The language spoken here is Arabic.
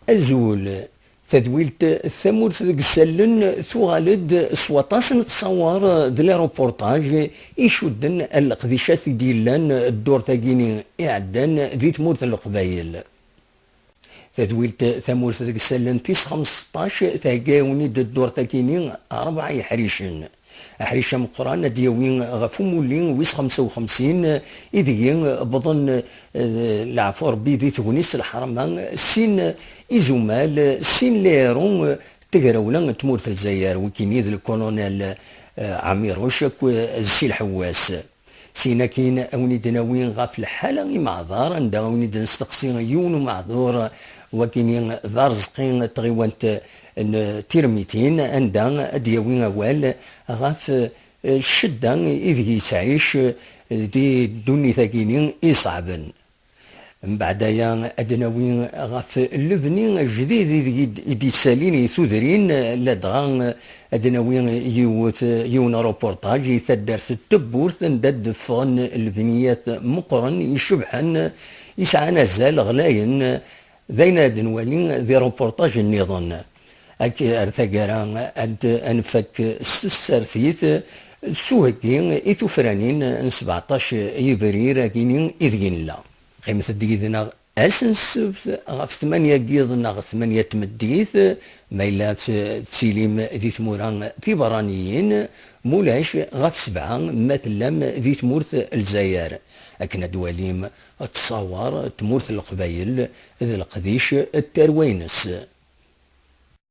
أزول تدويلت ثمورث ديك السلن ثوالد سواطاس نتصور دي روبورتاج يشدن القديشات ديالان الدور تاكيني إعدان ذي تمورث القبايل تدويلت ثمورث ديك السلن تيس 15 تاكاوني الدور تاكيني 4 يحريشن أحريشة مقران ديوين غفو مولين ويس 55 إذين بضن العفور بيدي ثونيس الحرمان سين إزومال سين ليرون تقراولا تمورث الجزائر وكينيد الكولونيل عميروش السي الحواس سينا كاين اونيد ناويين غاف الحاله معذار عندها اونيد نستقسي يون معذور وكاين دار زقين تغيوانت تيرميتين عندها دياوين اوال غاف الشده اذ يسعيش دي دوني ثاكينين يصعبن من بعدايا ادناوين غاف اللبني الجديد يدي سالين ثودرين لدغان ادناوين يون روبورتاج يثدر في التبورث ندد فغن البنيات مقرن يشبحن يسعى نزال غلاين ذين ادنوالين ذي روبورتاج النظام اكي ارثاقرا انفك ستسرثيث سوهكين ايثوفرانين 17 يبرير كينين اذين لا قيمة الدقيقة أسنس غف 8 قيض غف 8 تمديث ميلات تسيليم ذي ثموران ثبرانيين مولاش غف 7 مثلا ذي تمورث الجزائر أكنا دواليم تصور تمورث القبايل ذي القديش التروينس